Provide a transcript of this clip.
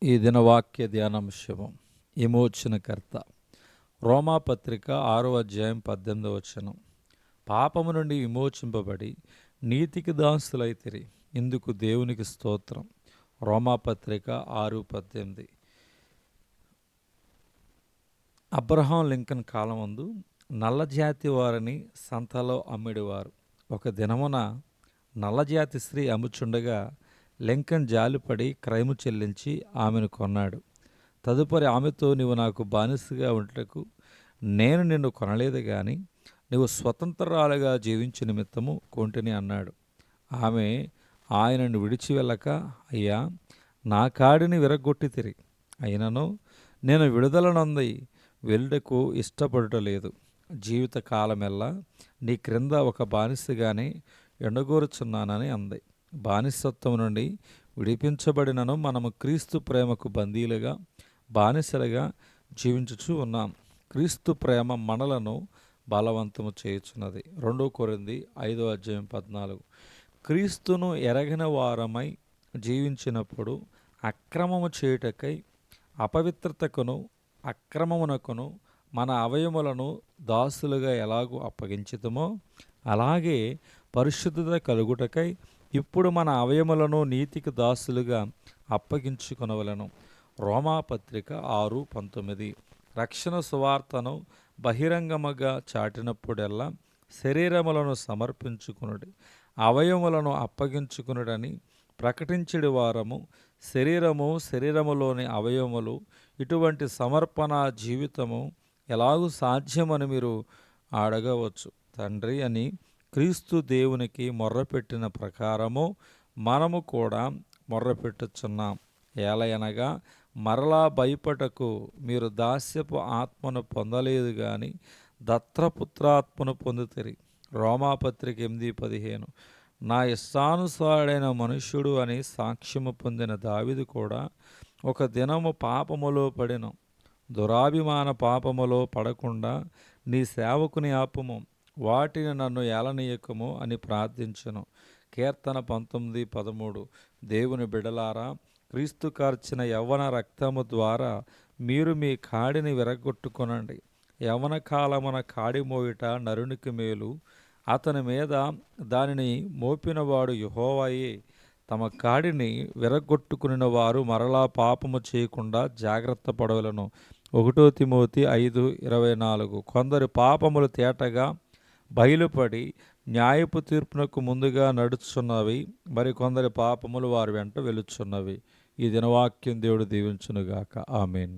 ఈ దినవాక్య ధ్యానాంశము విమోచనకర్త. రోమాపత్రిక 6 అధ్యాయం 18 పాపము నుండి విమోచింపబడి నీతికి దాసులైతిరి, ఇందుకు దేవునికి స్తోత్రం. రోమాపత్రిక 6:18. అబ్రహాం లింకన్ కాలమందు నల్లజాతి వారిని సంతలో అమ్మిడివారు. ఒక దినమున నల్లజాతి స్త్రీ అమ్ముచుండగా లింకన్ జాలిపడి క్రయము చెల్లించి ఆమెను కొన్నాడు. తదుపరి ఆమెతో, నీవు నాకు బానిసగా ఉంటకు నేను నిన్ను కొనలేదు గాని నీవు స్వతంత్రాలుగా జీవించు నిమిత్తము కొంటిని అన్నాడు. ఆమె ఆయనను విడిచి వెళ్ళక, అయ్యా, నా కాడిని విరగొట్టితిరి, అయినను నేను విడుదలనొంది వెళ్ళుటకు ఇష్టపడటలేదు. జీవిత కాలమెల్లా నీ క్రింద ఒక బానిసగానే ఎండగోరుచున్నానని అంది. బానిసత్వం నుండి విడిపించబడినను మనము క్రీస్తు ప్రేమకు బందీలుగా, బానిసలుగా జీవించుచూ ఉన్నాం. క్రీస్తు ప్రేమ మనలను బలవంతము చేయుచున్నది. 2 కొరింథీ 5:14. క్రీస్తును ఎరగిన వారమై జీవించినప్పుడు అక్రమము చేయుటకై అపవిత్రతకును అక్రమమునకును మన అవయములను దాసులుగా ఎలాగూ అప్పగించుతమో, అలాగే పరిశుద్ధత కలుగుటకై ఇప్పుడు మన అవయములను నీతికి దాసులుగా అప్పగించుకొనవలెను. రోమాపత్రిక 6:19. రక్షణ సువార్తను బహిరంగముగా చాటినప్పుడెల్లా శరీరములను సమర్పించుకునుడి, అవయములను అప్పగించుకునుడని ప్రకటించడి వారము. శరీరములోని అవయములు ఇటువంటి సమర్పణ జీవితము ఎలాగూ సాధ్యమని మీరు అడగవచ్చు. తండ్రి అని క్రీస్తు దేవునికి మొర్రపెట్టిన ప్రకారము మనము కూడా మొర్రపెట్టుచున్నాం. ఏలయనగా మరలా భయపడకు, మీరు దాస్యపు ఆత్మను పొందలేదు గాని దత్తపుత్రాత్మను పొందుతిరి. రోమాపత్రిక 8:15. నా ఇష్టానుసారుడైన మనుష్యుడు అని సాక్ష్యము పొందిన దావీదు కూడా ఒక దినము పాపములో పడెను. దురాభిమాన పాపములో పడకుండా నీ సేవకుని ఆపుము, వాటిని నన్ను ఏలనీయకము అని ప్రార్థించెను. కీర్తన 19:13. దేవుని బిడలారా, క్రీస్తు కార్చిన యవ్వన రక్తము ద్వారా మీరు మీ కాడిని విరగొట్టుకొనండి. యవ్వన కాలమున కాడి మోయుట నరునికి మేలు, అతని మీద దానిని మోపినవాడు యెహోవాయే. తమ కాడిని విరగొట్టుకుని వారు మరలా పాపము చేయకుండా జాగ్రత్త పడవలను. 1 తిమోతి 5:24. కొందరు పాపములు తేటగా బయలుపడి న్యాయపు తీర్పునకు ముందుగా నడుచున్నవి, మరి కొందరి పాపములు వారి వెంట వెలుచున్నవి. ఈ దినవాక్యం దేవుడు దీవించునుగాక. ఆమేన్.